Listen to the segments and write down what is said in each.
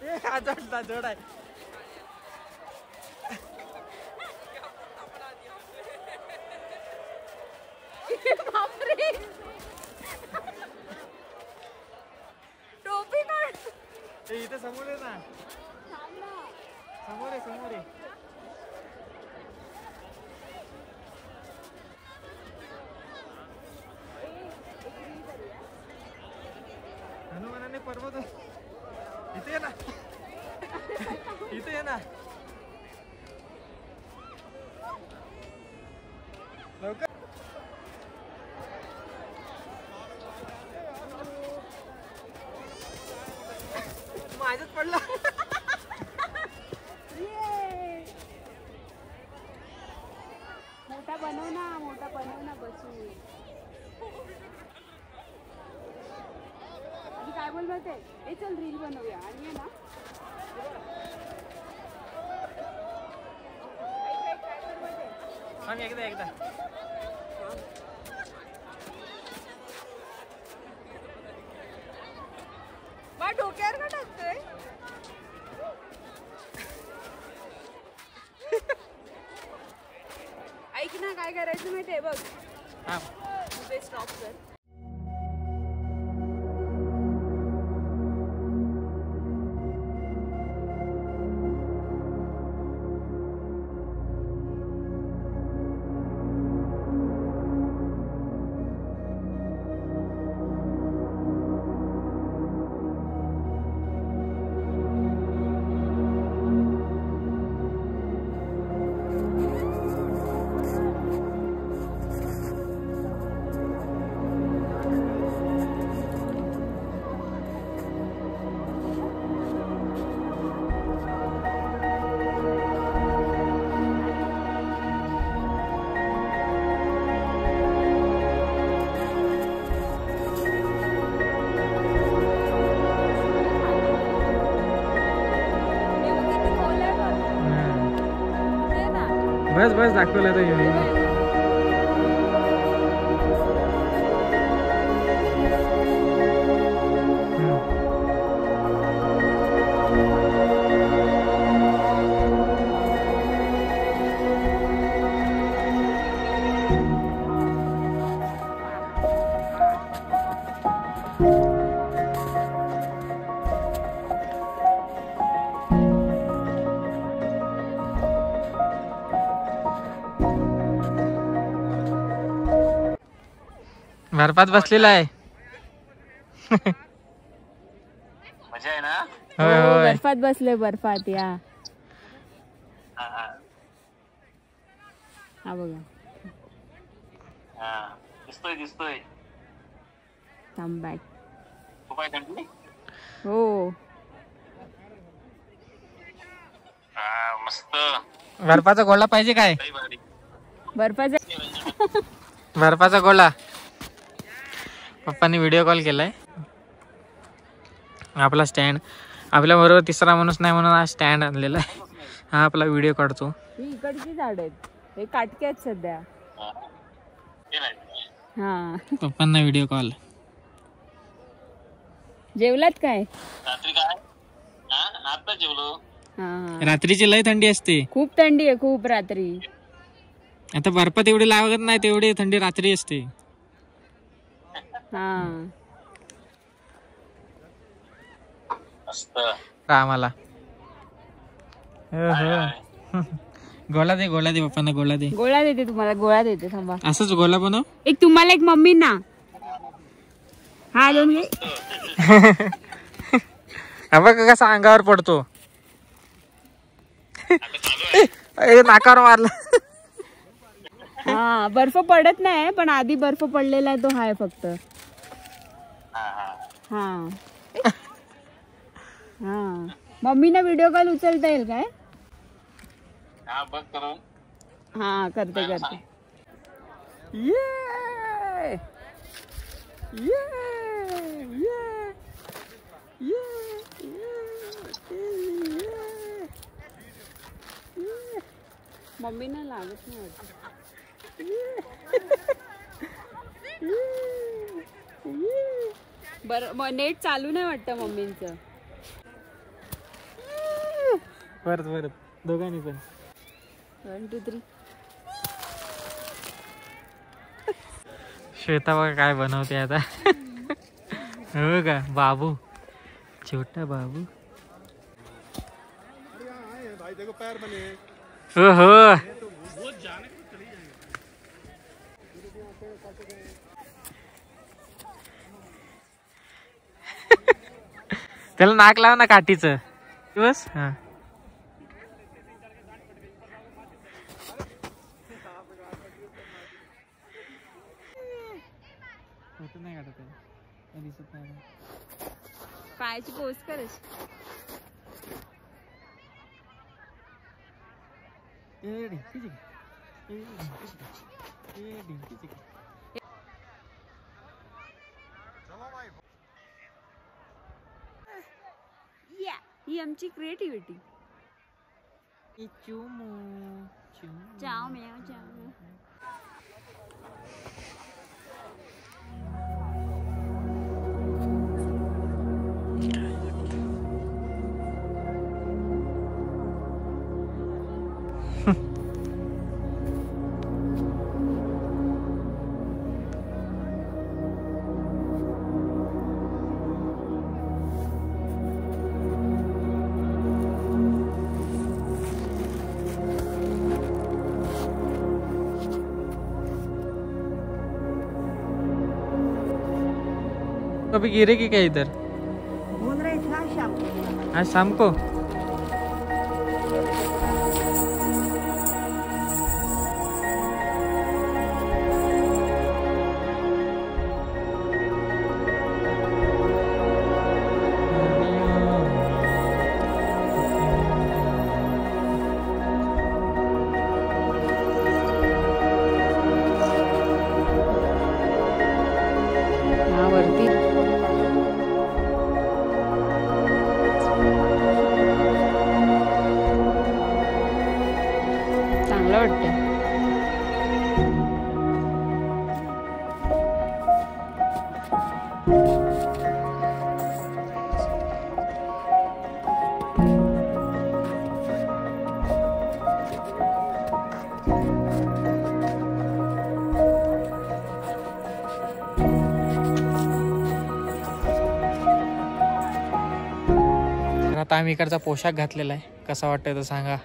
जोड आहे. बापरे टोपी काढ. इथे समोर आहे ना. समोर आहे समोर आहे. हनुमानाने पर्वत इथे ये ना. इथे ये ना लवकर. माझ्याच पडला. मोठा बनव ना बसू. आणि काय बोल माहिती आहे, चल रील बनवूया आणि ये ना. सांग एकदा. बा डोक्यावर का टाकतोय. ऐक ना काय करायचं माहितीये बघ. तुझे स्टॉप कर. बस दाखवलं तर येऊन. बर्फात बसलेला आहे. मजा आहे ना. होय बर्फात बसले. बर्फात या. हा बघा. दिसतोय. Come back. तू काय थंडी. हो मस्त. बर्फाचा गोळा पाहिजे काय. बर्फाचा गोळा. पप्पांनी व्हिडिओ कॉल केलाय. आपला स्टँड आपल्या बरोबर तिसरा माणूस नाही म्हणून हा स्टँड आणलेला आहे. हा आपला व्हिडिओ काढतो. ही इकडची झाड आहेत. हे काटके आहेत सध्या. हा पप्पांना व्हिडिओ कॉल. जेवलात काय. रात्री काय. आता जेवलो. रात्रीची लय थंडी असते. खूप थंडी आहे खूप रात्री. आता बर्फात एवढी लागत नाही तेवढी थंडी रात्री असते. आम्हाला गोळा दे पप्पांना गोळा दे. गोळा देते तुम्हाला. गोळा देते थांबा. असंच गोळा बनव. एक तुम्हाला एक मम्मींना. हा दोन बघ कसा अंगावर पडतो. नाकावर मारला. हा बर्फ पडत नाही पण आधी बर्फ पडलेला आहे तो हाय फक्त. हा मम्मीना व्हिडिओ कॉल उचलता येईल काय. हा करते. मम्मीना लागत नाही वाटत. बरं नेट चालू नाही वाटतं मम्मींचं. परत परत दोघांनी पण. 1 2 3. श्वेता बघा काय बनवते आता. हो का बाबू, छोटा बाबू. हो हो त्याला नाक लाव ना काठीचं. बस हा. फोटो नाही काढत आहे, दिसत नाही. पायाची पोच करच. ही आमची क्रिएटिव्हिटी. जाओ म्याव जाओ. कभी गिरेगी क्या इधर? बोल रहे थे शाम को. आज शाम को. वरती चांगलं वाटतं. आता आम्ही इकडचा पोशाख घातलेला आहे. कसा वाटतंय तर सांगा.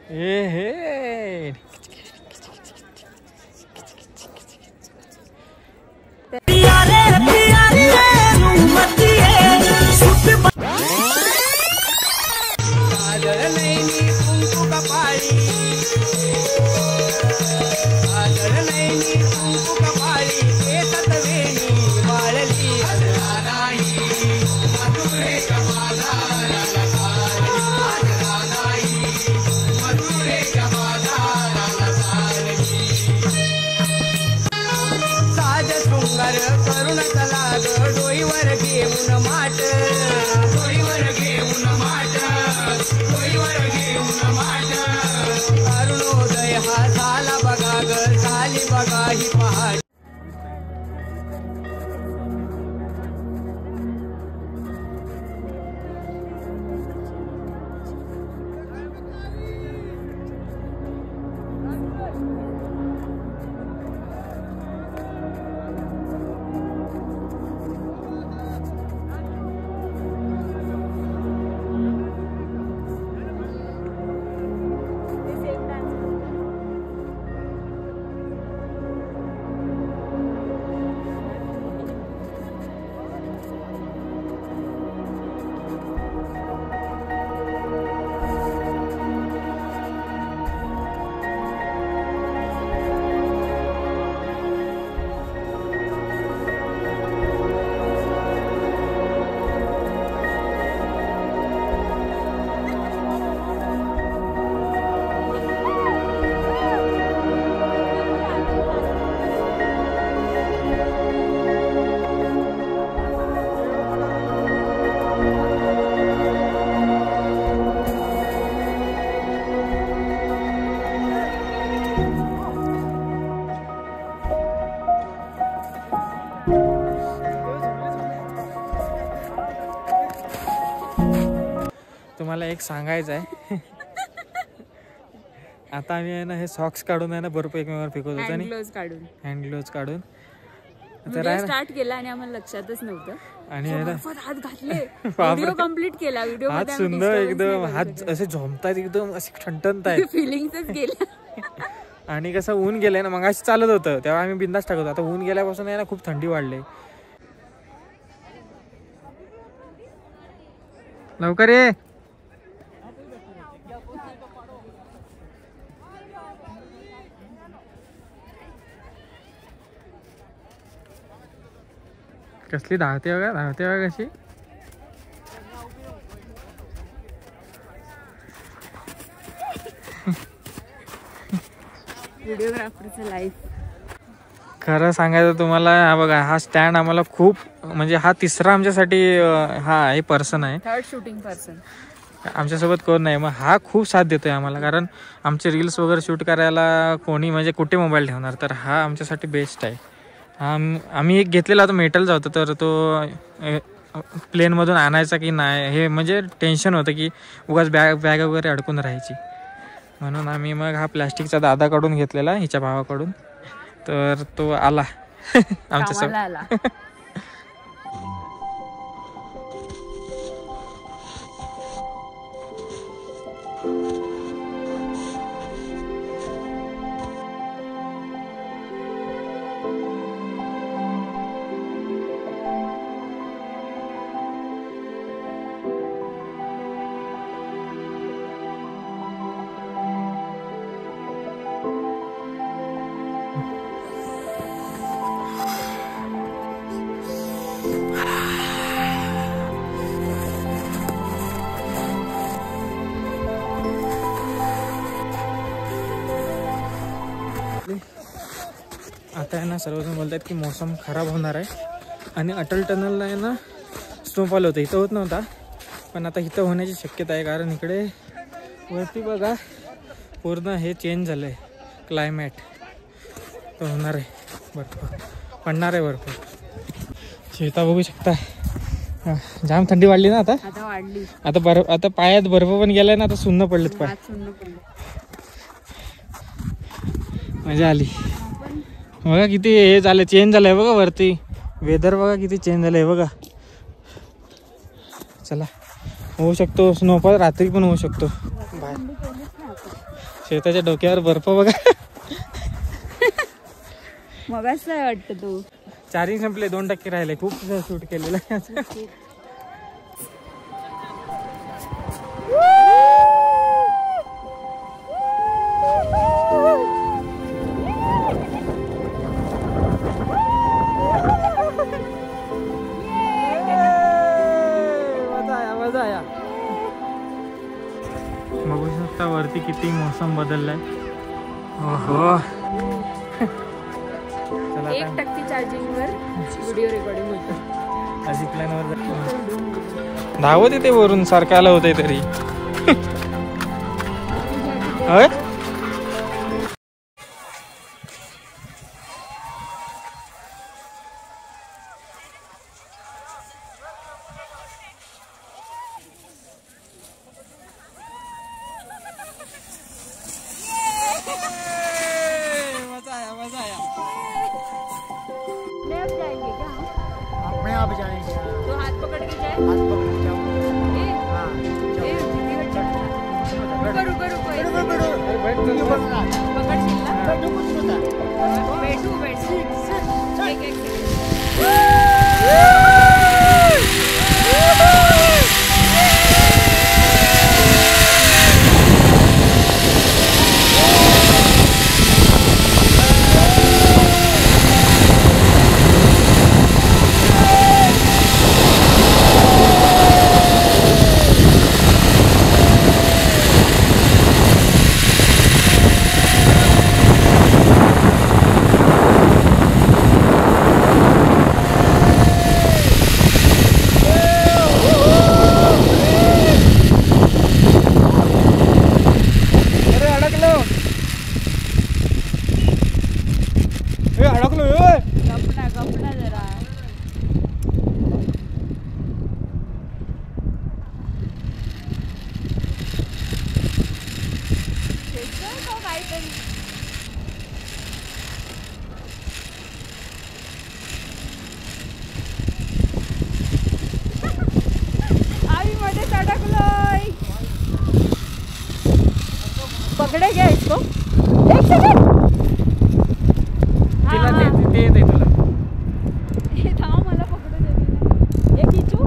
ए हे करुण तलाग डोईवर घेऊन माट, डोईवर घेऊन माट, डोईवर घेऊन माट. अरुणोदय हा झाला बघा ग, झाली बघा ही पहाट. तुम्हाला एक सांगायचं आहे. आता आम्ही आहे ना हे सॉक्स काढून आहे ना बर्फ एकमेकावर फेकत होतो आणि ग्लोव्ज काढून हँड ग्लोव्ज काढून स्टार्ट केला आणि आम्हाला लक्षातच नव्हतं. आणि आहे ना हात घातले, व्हिडिओ कम्प्लीट केला. व्हिडिओ हात सुंदर एकदम, हात असे झोमतात एकदम, असे ठणठणतायत. फिलिंग्सच गेल्या. आणि कसं ऊन गेलंय ना, मग अशी चालत होतं तेव्हा आम्ही बिंदास टाकत होतो. आता ऊन गेल्यापासून आहे ना खूप थंडी वाढली. लवकर ये. कसली धावते बघा कशी. व्हिडिओग्राफरचं लाईफ. खरं सांगायचं तुम्हाला, हा बघा हा स्टँड आम्हाला खूप म्हणजे हा तिसरा आमच्यासाठी हा हे पर्सन आहे. थर्ड शूटिंग पर्सन आमच्यासोबत कोण नाही, मग हा खूप साथ देतोय आम्हाला. कारण आमचे रील्स वगैरे शूट करायला कोणी म्हणजे कुठे मोबाईल ठेवणार, तर हा आमच्यासाठी बेस्ट आहे. हा आम्ही एक घेतलेला होता मेटलचा होता, तर तो प्लेनमधून आणायचा की नाही हे म्हणजे टेन्शन होतं की उगाच बॅग वगैरे अडकून राहायची. म्हणून आम्ही मग हा प्लॅस्टिकचा दादाकडून घेतलेला हिच्या भावाकडून, तर तो आला आमच्यासोबत. आला. आता आहे ना सर्वजण बोलतात की मोसम खराब होणार आहे आणि अटल टनलला आहे ना स्नोफॉल होतं. इथं होत नव्हता पण आता इथं होण्याची शक्यता आहे. कारण इकडे वरती बघा पूर्ण हे चेंज झालं आहे क्लायमेट, तर होणार आहे बर्फ पडणार आहे भरपूर. शेता बघू शकता जाम थंडी वाढली ना आता वाढली. आता पायात बर्फ पण गेलाय ना, आता सुन्न पडलेत पाय. मजा आली. बघा किती हे झालं, चेंज झालंय बघा वरती वेदर, बघा किती चेंज झालंय बघा. चला होऊ शकतो स्नोफॉल, रात्री पण होऊ शकतो बाहेर. शेताच्या डोक्यावर बर्फ बघा. मगाच काय वाटतं तू. चार्जिंग संपले, 2% राहिले. खूप शूट केलेलं आहे. बघू शकता वरती किती मोसम बदललाय. ओहो. चला 1% चार्जिंग वर व्हिडिओ रेकॉर्डिंग होतं. अशी प्लॅनवर धावत येते वरून सारख्याला होते तरी. तो हाथ पकड़ के जाए, पकड़े क्या इसको? एक सेकंड. तिला ते येते तुला. हे थांब मला पकडू दे. मी एक इचू.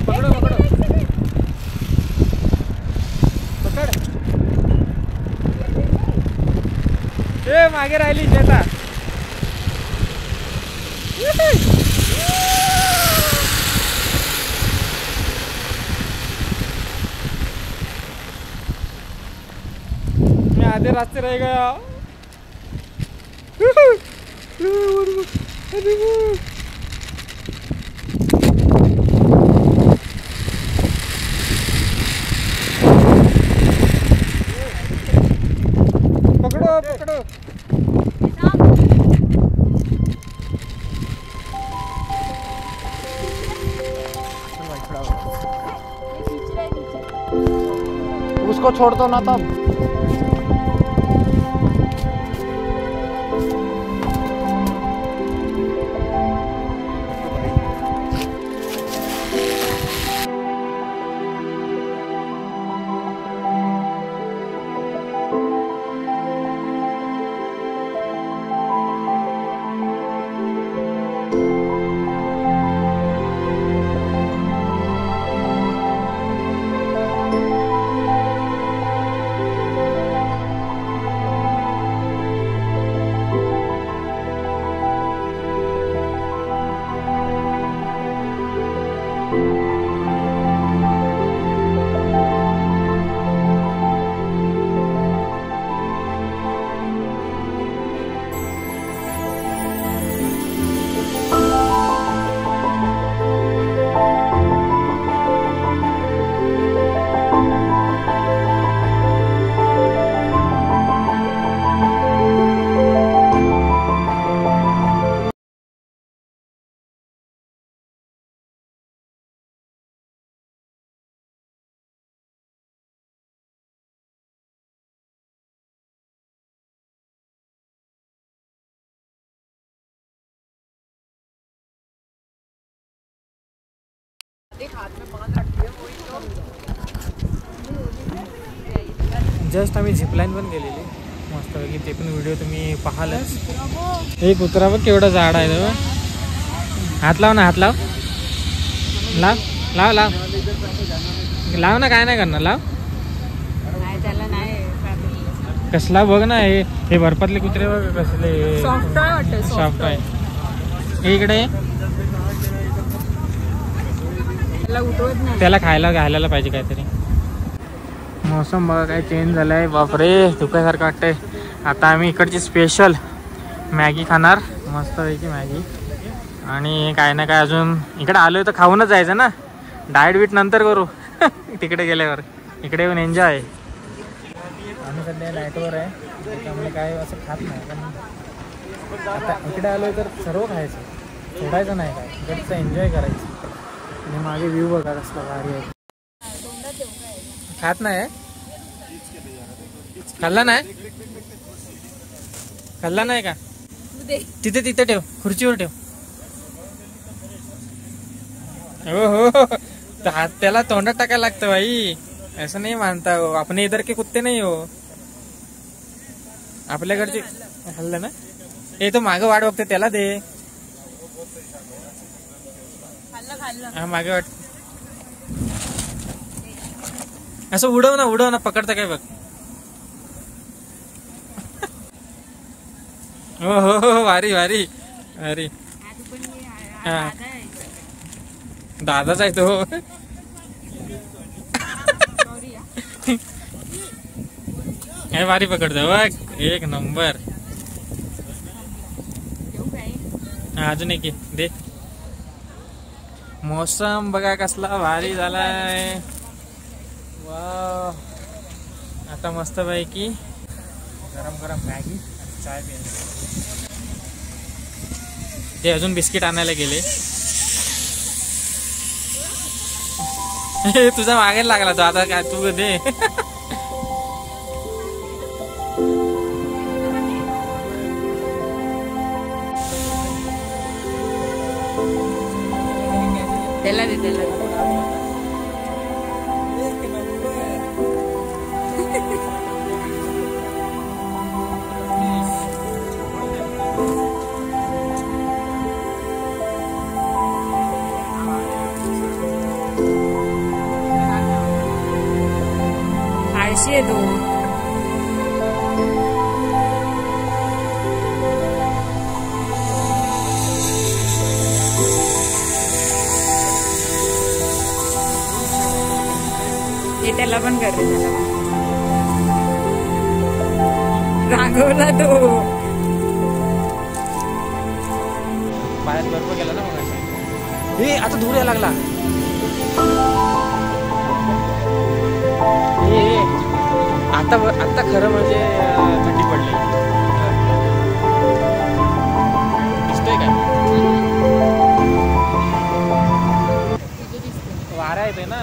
पकडो पकडो पकड. ए मागे राहिली शेता. मैं आधे रास्ते रह गया. पकड़ो पकड़ो. उसको छोड़ दो ना तब. जस्ट आम्ही झिपलाईन पण गेलेली मस्तपैकी. ते पण व्हिडिओ तुम्ही पाहालच. एक कुत्रा बघ केवढा झाड आहे तो. हात लाव ना. हात लाव लाव लाव लाव लाव ना. काय नाही करणार. लाव. त्याला नाही. कसला बघ ना. हे बर्फातले कुत्रे बघ कसले सॉफ्ट आहे. हे इकडे त्याला खायला घालायला पाहिजे काहीतरी. मौसम बघा काय चेंज झालाय. बापरे धुक्यासारखं वाटतंय. आता आम्ही इकडची स्पेशल मॅगी खाणार. मस्तपैकी मॅगी. आणि काय ना काय अजून इकडे आलोय तर खाऊनच जायचं ना. डाएट बीट नंतर करू तिकडे गेल्यावर. इकडे येऊन एन्जॉय. आम्ही सध्या डाएटवर आहे त्यामुळे काय असं खात नाही. पण आता इकडे आलोय तर सर्व खायचं. सोडायचं नाही काय. इकडचं एन्जॉय करायचं. आणि मागे व्ह्यू बघा कसला भारी आहे. खात नाही. खाल्ला नाही. खाल्ला नाही का. तिथे तिथे ठेव. खुर्चीवर ठेव. हो हो. हात त्याला तोंडात टाकायला लागतं भाई. असं नाही मानता हो. आपण इधर के कुत्ते नाही हो. आपल्याकडचे खाल्लं ना. हे तो मागं वाट बघते त्याला दे. हा मागे वाट. असं उडव ना. उडव ना. पकडता काय बघ. हो हो हो. भारी भारी भारी. हा दादाच आहे तो. काय भारी पकडतो बघ. एक नंबर. अजून एक दे. मौसम बघा कसला भारी झालाय. वाव. आता मस्त पैकी गरम गरम मॅगी चाय प्यायची. ते अजून बिस्किट आणायला गेले. तुझा मागे लागला तो. आता काय तू दे. त्याला दे त्याला दे. आळशी आहे तो. हे त्याला पण कर रे, त्याला रागवला तो. बाहेर बर्फ गेला ना मग. हे आता धूर यायला लागला. आता खरं म्हणजे थंडी पडली. दिसतोय काय? वारा येतोय ना.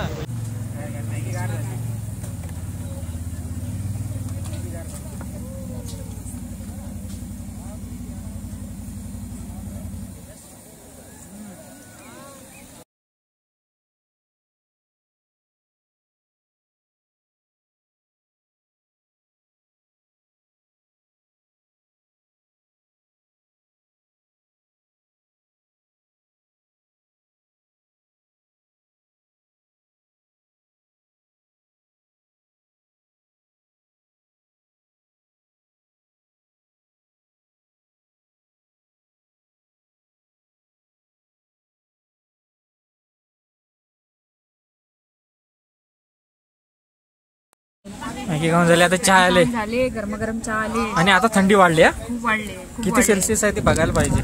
मॅगी खाऊन झाले. आता चहा आले झाले, गरम चहा आले. आणि आता थंडी वाढली. खूप वाढले. किती सेल्सिअस आहे ते बघायला पाहिजे.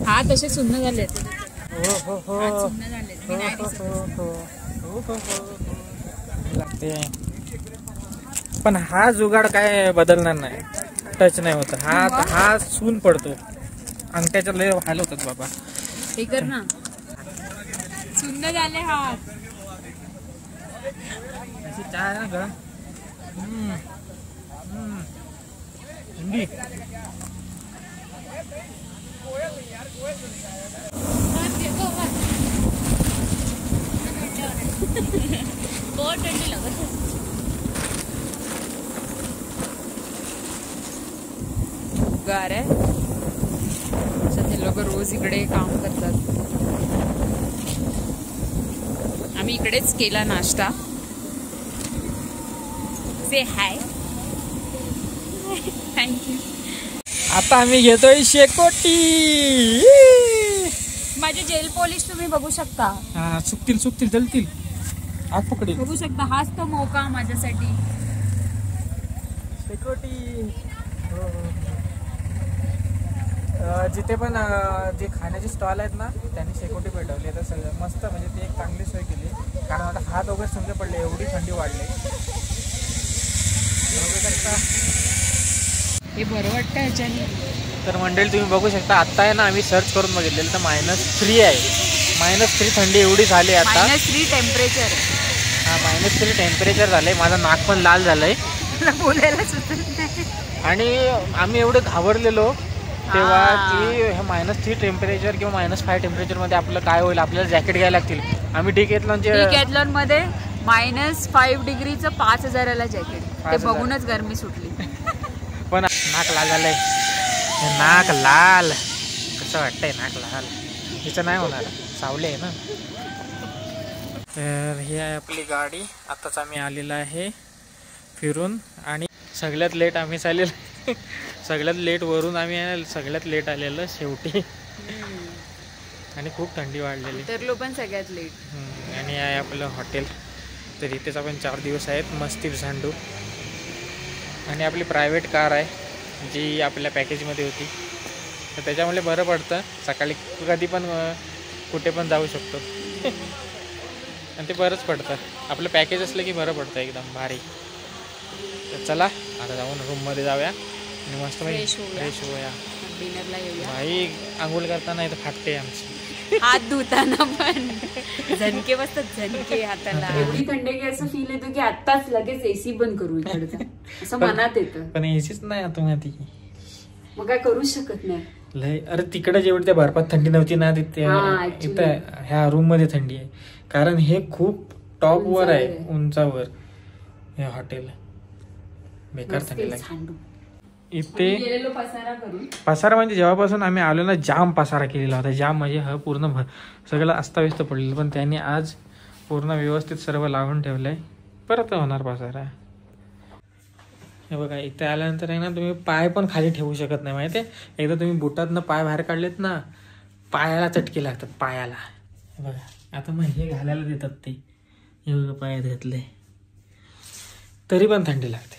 हा तसे सुन्न झालेत. हो हो हो सुन्न झालेत. मी नाही दिसत. लागते. पण हा जुगाड काय बदलणार नाही. टच नाही होत. हा सून पडतो. अंगठ्याच्या लय हाल होतात बाबा. हे कर ना. सुन्न झाले हात. चहा आहे ना गरम. थंडी. गार आहे. ते लोक रोज इकडे काम करतात. आम्ही इकडेच केला नाश्ता. से हाय. थँक्यू. आता आम्ही घेतोय शेकोटी. माझे जेल पॉलिश तुम्ही बघू शकता. हा सुकतील जलतील. आग पकडील. बघू शकता. हाच तो मौका माझ्यासाठी. शेकोटी. जिथे पण जे खाण्याचे स्टॉल आहेत ना त्यांनी शेकोटी पेटवली. तर सगळं मस्त. म्हणजे ती एक चांगली सोय केली. कारण आता हात वगैरे समजा पडले. एवढी थंडी वाढली. हे बरं वाटतं ह्याच्याने. तर मंडळी तुम्ही बघू शकता. आता आहे ना आम्ही सर्च करून बघितलेलं तर -3 आहे. -3 थंडी एवढी झाली आता. -3 टेम्परेचर. हा -3 टेम्परेचर झालंय. माझं नाक पण लाल झालंय. बोलायला सुचत नाही. आणि आम्ही एवढे घाबरलेलो तेव्हा की -3 टेम्परेचर किंवा -5 टेम्परेचरमध्ये आपलं काय होईल. आपल्याला जॅकेट घ्यायला लागतील. आम्ही डिकॅथलॉन मध्ये -5 डिग्रीचं 5000ला जॅकेट. ते बघूनच गरमी सुटली. पण नाक लाल झालंय. नाक लाल कसं वाटतंय. नाक लाल. तिचं नाही होणार. सावली आहे ना. तर ही आहे आपली गाडी. आताच आम्ही आलेला आहे फिरून. आणि सगळ्यात लेट आम्हीच आलेलो. सगळ्यात लेट वरून आम्ही सगळ्यात लेट आलेलं शेवटी. आणि खूप थंडी वाढलेली. तर पण सगळ्यात लेट. आणि आहे आपलं हॉटेल. तर इथेच आपण 4 दिवस आहेत मस्ती सांडू. आणि आपली प्रायव्हेट कार आहे जी आपल्या पॅकेजमध्ये होती. तर त्याच्यामुळे बरं पडतं. सकाळी कधी पण कुठे पण जाऊ शकतो. आणि ते बरंच पडतं. आपलं पॅकेज असलं की बरं पडतं एकदम भारी. तर चला आता जाऊन रूममध्ये जाऊया आणि मस्त फ्रेश होऊया. डिनरला येऊया. भाई आंघोळ करताना इथं फाटते आमची. हात धुताना पण झणके बसतात. झणके हाताला. एवढी थंडी की असं फील येतो की आत्ताच लगेच एसी बंद करू इकडचा. असं मनात येतं. पण एसीच नाही आता ती. मग काय करूच शकत नाही. लय अरे तिकडे जेवढी त्या बर्फात थंडी नव्हती ना तिथे हा, actually. इथं ह्या रूम मध्ये थंडी आहे, कारण हे खूप टॉप वर आहे, उंचावर हे हॉटेल. बेकार थंडी लागते सांडू. इथे. गेलेलो पसारा करून. पसारा म्हणजे जेव्हापासून आम्ही आलो ना जाम पसारा केलेला होता, जाम म्हणजे हा पूर्ण सगळं अस्ताव्यस्त पडलेलं, पण त्यांनी आज पूर्ण व्यवस्थित सर्व लावून ठेवलंय. परत होणार पसारा. हे बघा इथे आल्यानंतर आहे ना तुम्ही पाय पण खाली ठेवू शकत नाही माहिती आहे. एकदा तुम्ही बुटातनं पाय बाहेर काढलेत ना, पायाला चटके लागतात पायाला. हे बघा आता मग हे घालायला देतात ते. हे बघा पायात घातले तरी पण थंडी लागते.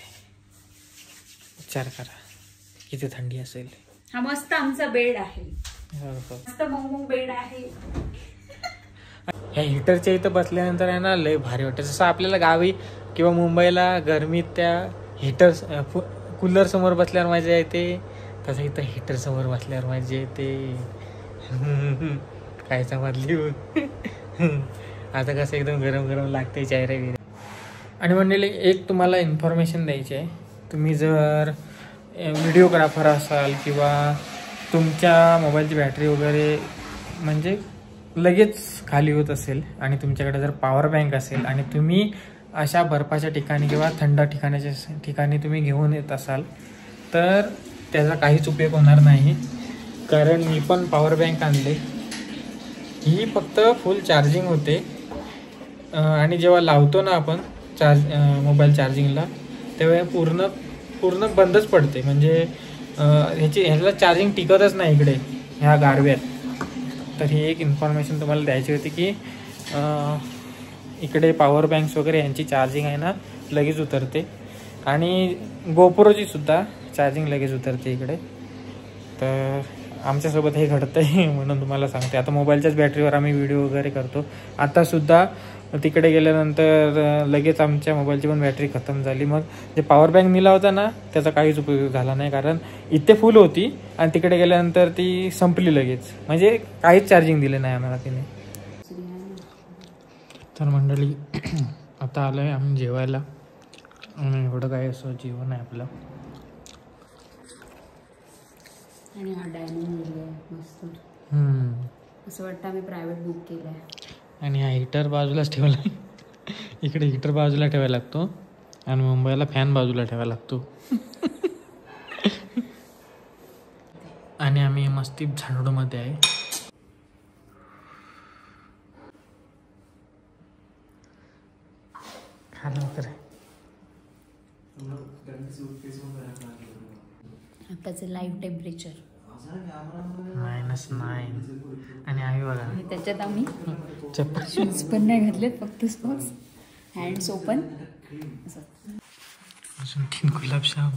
विचार करा किती थंडी असेल. हा मस्त आमचा बेड आहे, हो. मस्त मऊ बेड आहे. ह्या हिटरच्या इथं बसल्यानंतर आहे ना लय भारी वाटतं. जसं आपल्याला गावी किंवा मुंबईला गरमीत त्या हिटर कूलर समोर बसल्यावर मजा येते, तसं इथं हिटर समोर बसल्यावर मजा येते. काय समजली. आता कसं एकदम गरम गरम लागते चेहरा बिरे. आणि मंडळी एक तुम्हाला इन्फॉर्मेशन द्यायची आहे. तुम्ही जर व्हिडिओग्राफर असाल किंवा तुमच्या मोबाईलची बॅटरी वगैरे म्हणजे लगेच खाली होत असेल आणि तुमच्याकडे जर पॉवर बँक असेल आणि तुम्ही अशा बर्फाच्या ठिकाणी किंवा थंड ठिकाणी तुम्ही घेऊन येत असाल तर त्याचा काहीच उपयोग होणार नाही. कारण मी पण पॉवर बँक आणले, ही फक्त फुल चार्जिंग होते आणि जेव्हा लावतो ना आपण मोबाईल चार्जिंगला तेव्हा पूर्ण बंदच पडते. म्हणजे ह्याला चार्जिंग टिकतच नाही इकडे ह्या गारव्यात. तर ही एक इन्फॉर्मेशन तुम्हाला द्यायची होती की इकडे पॉवर बँक्स वगैरे यांची चार्जिंग आहे ना लगेच उतरते आणि गोप्रोची सुद्धा चार्जिंग लगेच उतरते इकडे. तर आमच्यासोबत हे घडतं आहे म्हणून तुम्हाला सांगते. आता मोबाईलच्याच बॅटरीवर आम्ही व्हिडिओ वगैरे करतो. आतासुद्धा तिकडे गेल्यानंतर लगेच आमच्या मोबाईलची पण बॅटरी खतम झाली. मग जे पॉवर बँक नेला होता ना त्याचा काहीच उपयोग झाला नाही, कारण इथे फुल होती आणि तिकडे गेल्यानंतर ती संपली लगेच. म्हणजे काहीच चार्जिंग दिले नाही आम्हाला तिने. तर मंडळी आता आलो आहे आम्ही जेवायला आणि एवढं काय असं जेवण आहे आपलं. आणि हा डायनिंग एरिया आहे मस्त. असं वाटतं आम्ही प्रायव्हेट बुक केलं आहे. आणि हा हिटर बाजूलाच ठेवला आहे. इकडे हिटर बाजूला ठेवायला लागतो आणि मुंबईला फॅन बाजूला ठेवायला लागतो. आणि आम्ही मस्ती झाडूमध्ये आहे. आताचं लाईव्ह टेम्परेचर -9 आणि आम्ही बघा त्याच्यात आम्ही चप्पल शूज पण नाही घातलेत, फक्त सॉक्स, हँड्स ओपन. अजून 3 गुलाबजाम.